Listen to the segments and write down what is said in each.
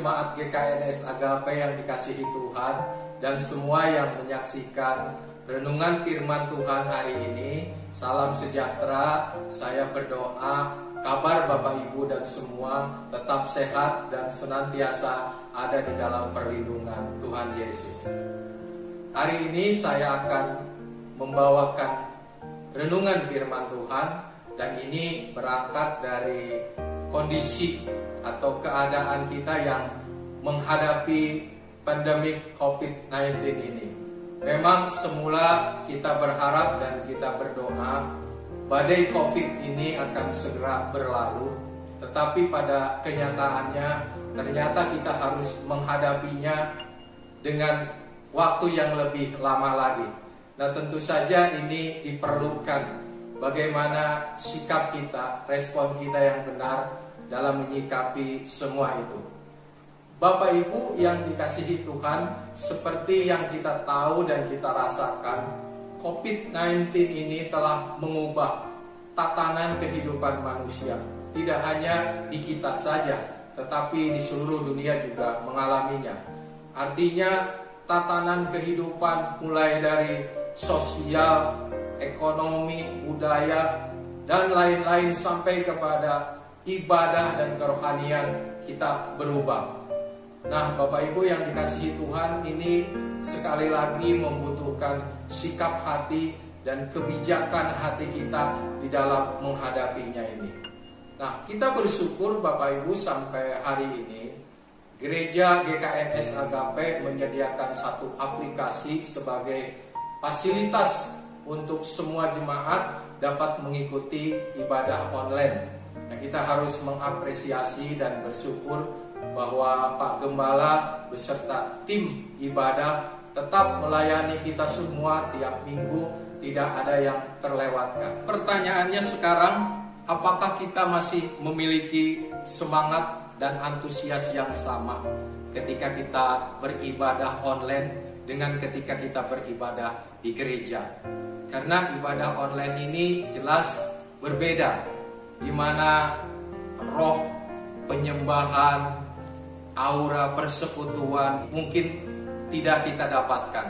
jemaat GKNS Agape yang dikasihi Tuhan dan semua yang menyaksikan renungan firman Tuhan hari ini. Salam sejahtera, saya berdoa kabar Bapak Ibu dan semua tetap sehat dan senantiasa ada di dalam perlindungan Tuhan Yesus. Hari ini saya akan membawakan renungan firman Tuhan dan ini berangkat dari kondisi atau keadaan kita yang menghadapi pandemi COVID-19 ini. Memang semula kita berharap dan kita berdoa badai COVID ini akan segera berlalu, tetapi pada kenyataannya ternyata kita harus menghadapinya dengan waktu yang lebih lama lagi. Nah, tentu saja ini diperlukan bagaimana sikap kita, respon kita yang benar dalam menyikapi semua itu. Bapak Ibu yang dikasihi Tuhan, seperti yang kita tahu dan kita rasakan, COVID-19 ini telah mengubah tatanan kehidupan manusia. Tidak hanya di kita saja, tetapi di seluruh dunia juga mengalaminya. Artinya tatanan kehidupan mulai dari sosial, ekonomi, budaya, dan lain-lain sampai kepada ibadah dan kerohanian kita berubah. Nah, Bapak Ibu yang dikasihi Tuhan, ini sekali lagi membutuhkan sikap hati dan kebijakan hati kita di dalam menghadapinya ini. Nah, kita bersyukur Bapak Ibu sampai hari ini Gereja GKNS Agape menyediakan satu aplikasi sebagai fasilitas untuk semua jemaat dapat mengikuti ibadah online. Nah, kita harus mengapresiasi dan bersyukur bahwa Pak Gembala beserta tim ibadah tetap melayani kita semua tiap minggu, tidak ada yang terlewatkan. Pertanyaannya sekarang, apakah kita masih memiliki semangat dan antusias yang sama ketika kita beribadah online dengan ketika kita beribadah di gereja? Karena ibadah online ini jelas berbeda, di mana roh penyembahan, aura persekutuan mungkin tidak kita dapatkan.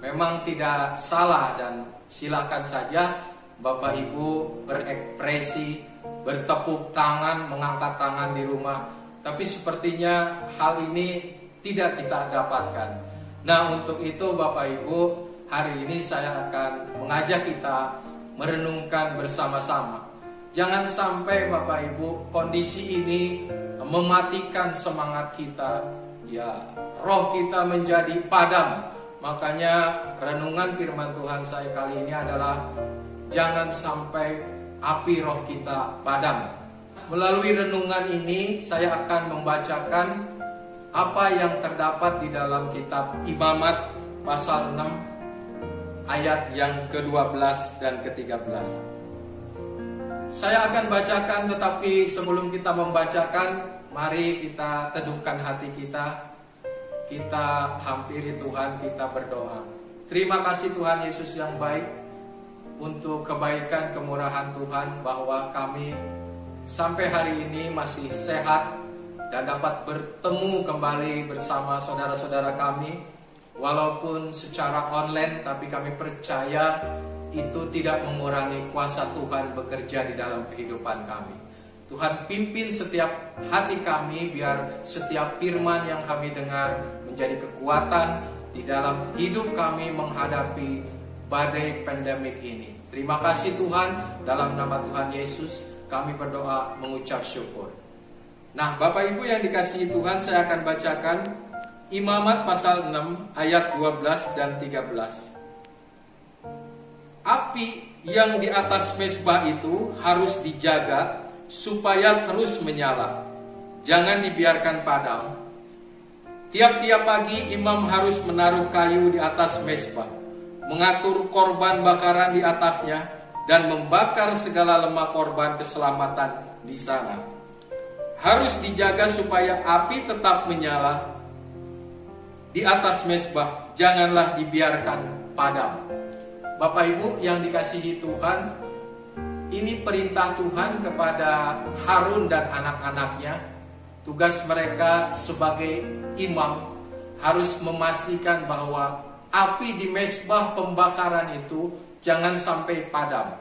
Memang tidak salah dan silakan saja Bapak Ibu berekspresi, bertepuk tangan, mengangkat tangan di rumah. Tapi sepertinya hal ini tidak kita dapatkan. Nah, untuk itu Bapak Ibu, hari ini saya akan mengajak kita merenungkan bersama-sama. Jangan sampai Bapak Ibu kondisi ini mematikan semangat kita, ya roh kita menjadi padam. Makanya renungan firman Tuhan saya kali ini adalah jangan sampai api roh kita padam. Melalui renungan ini saya akan membacakan apa yang terdapat di dalam kitab Imamat pasal 6 ayat yang ke-12 dan ke-13. Saya akan bacakan, tetapi sebelum kita membacakan, mari kita teduhkan hati kita. Kita hampiri Tuhan, kita berdoa. Terima kasih Tuhan Yesus yang baik, untuk kebaikan kemurahan Tuhan bahwa kami sampai hari ini masih sehat dan dapat bertemu kembali bersama saudara-saudara kami. Walaupun secara online, tapi kami percaya itu tidak mengurangi kuasa Tuhan bekerja di dalam kehidupan kami. Tuhan pimpin setiap hati kami, biar setiap firman yang kami dengar menjadi kekuatan di dalam hidup kami menghadapi badai pandemik ini. Terima kasih Tuhan, dalam nama Tuhan Yesus kami berdoa mengucap syukur. Nah, Bapak Ibu yang dikasihi Tuhan, saya akan bacakan Imamat pasal 6 ayat 12 dan 13. Api yang di atas mezbah itu harus dijaga supaya terus menyala, jangan dibiarkan padam. Tiap-tiap pagi imam harus menaruh kayu di atas mezbah, mengatur korban bakaran di atasnya, dan membakar segala lemak korban keselamatan di sana. Harus dijaga supaya api tetap menyala di atas mezbah, janganlah dibiarkan padam. Bapak Ibu yang dikasihi Tuhan, ini perintah Tuhan kepada Harun dan anak-anaknya. Tugas mereka sebagai imam harus memastikan bahwa api di mezbah pembakaran itu jangan sampai padam.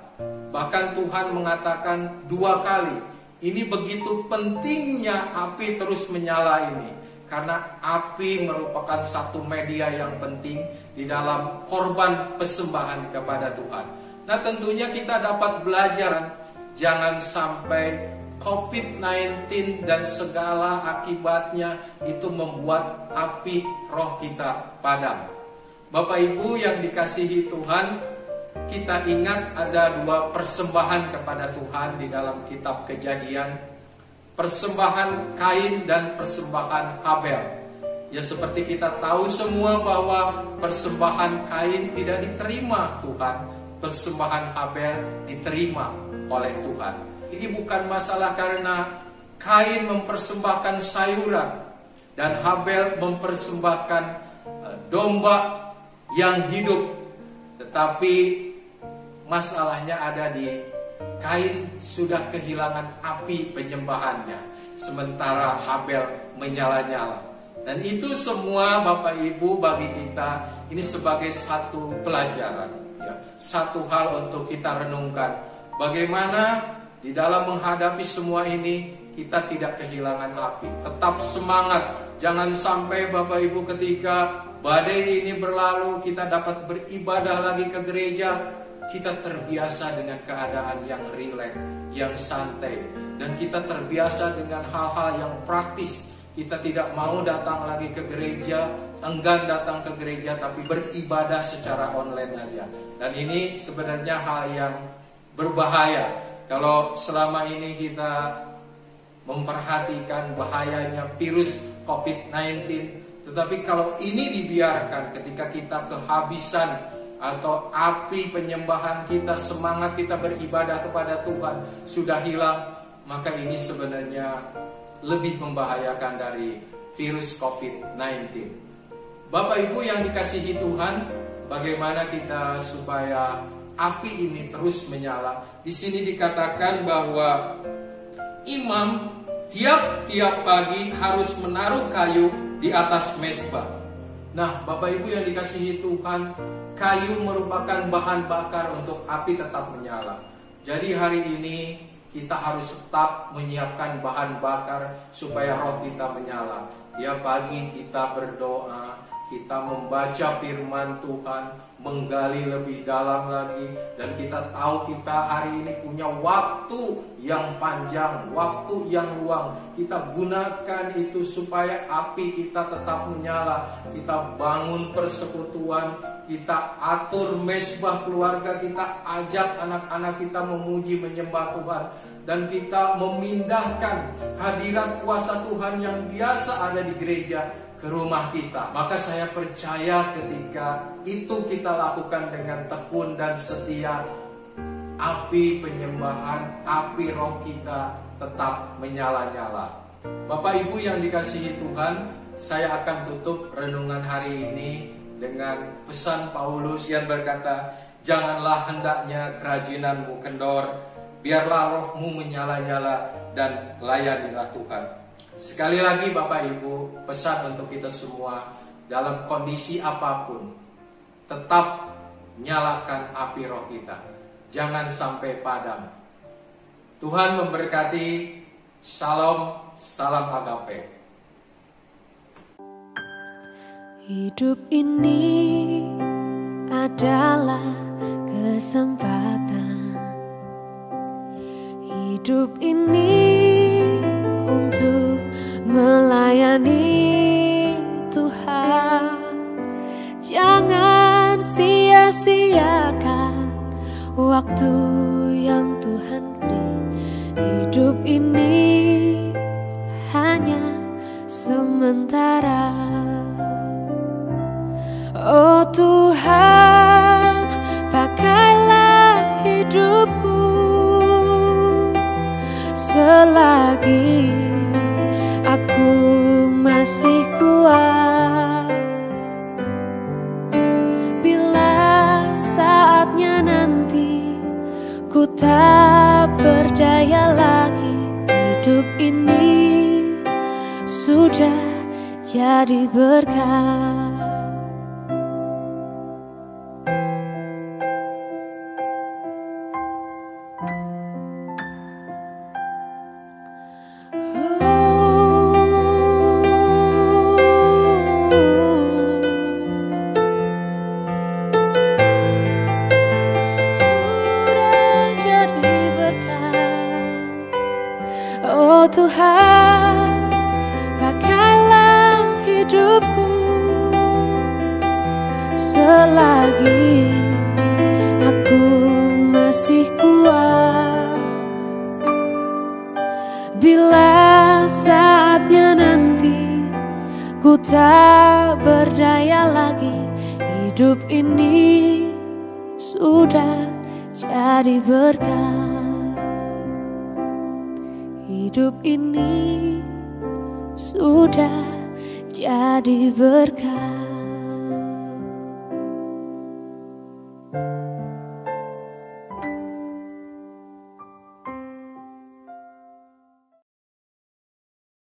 Bahkan Tuhan mengatakan 2 kali, ini begitu pentingnya api terus menyala ini. Karena api merupakan satu media yang penting di dalam korban persembahan kepada Tuhan. Nah, tentunya kita dapat belajar jangan sampai COVID-19 dan segala akibatnya itu membuat api roh kita padam. Bapak Ibu yang dikasihi Tuhan, kita ingat ada 2 persembahan kepada Tuhan di dalam kitab Kejadian. Persembahan Kain dan persembahan Habel. Ya, seperti kita tahu semua bahwa persembahan Kain tidak diterima Tuhan, persembahan Habel diterima oleh Tuhan. Ini bukan masalah karena Kain mempersembahkan sayuran dan Habel mempersembahkan domba yang hidup, tetapi masalahnya ada di Kain sudah kehilangan api penyembahannya, sementara Habel menyala-nyala. Dan itu semua Bapak Ibu bagi kita ini sebagai satu pelajaran, ya, satu hal untuk kita renungkan. Bagaimana di dalam menghadapi semua ini kita tidak kehilangan api, tetap semangat. Jangan sampai Bapak Ibu ketika badai ini berlalu kita dapat beribadah lagi ke gereja, kita terbiasa dengan keadaan yang rileks, yang santai, dan kita terbiasa dengan hal-hal yang praktis. Kita tidak mau datang lagi ke gereja, enggan datang ke gereja, tapi beribadah secara online aja. Dan ini sebenarnya hal yang berbahaya. Kalau selama ini kita memperhatikan bahayanya virus COVID-19, tetapi kalau ini dibiarkan ketika kita kehabisan atau api penyembahan kita, semangat kita beribadah kepada Tuhan sudah hilang, maka ini sebenarnya lebih membahayakan dari virus COVID-19. Bapak Ibu yang dikasihi Tuhan, bagaimana kita supaya api ini terus menyala? Di sini dikatakan bahwa imam tiap-tiap pagi harus menaruh kayu di atas mezbah. Nah, Bapak Ibu yang dikasihi Tuhan, kayu merupakan bahan bakar untuk api tetap menyala. Jadi hari ini kita harus tetap menyiapkan bahan bakar supaya roh kita menyala. Tiap pagi kita berdoa, kita membaca firman Tuhan, menggali lebih dalam lagi, dan kita tahu kita hari ini punya waktu yang panjang, waktu yang luang. Kita gunakan itu supaya api kita tetap menyala. Kita bangun persekutuan, kita atur mezbah keluarga, kita ajak anak-anak kita memuji menyembah Tuhan, dan kita memindahkan hadirat kuasa Tuhan yang biasa ada di gereja ke rumah kita. Maka saya percaya ketika itu kita lakukan dengan tekun dan setia, api penyembahan, api roh kita tetap menyala-nyala. Bapak Ibu yang dikasihi Tuhan, saya akan tutup renungan hari ini dengan pesan Paulus yang berkata, janganlah hendaknya kerajinanmu kendor, biarlah rohmu menyala-nyala dan layanilah Tuhan. Sekali lagi Bapak Ibu, pesan untuk kita semua, dalam kondisi apapun, tetap nyalakan api roh kita. Jangan sampai padam. Tuhan memberkati. Shalom, salam agape. Hidup ini adalah kesempatan. Hidup ini untuk melayani Tuhan. Jangan sia-siakan waktu yang Tuhan beri. Hidup ini hanya sementara. Oh Tuhan, pakailah hidupku selagi aku masih kuat. Bila saatnya nanti ku tak berdaya lagi, hidup ini jadi berkat. Oh Tuhan, pakailah hidupku selagi aku masih kuat. Bila saatnya nanti ku tak berdaya lagi, hidup ini sudah jadi berkat. Hidup ini sudah jadi berkat.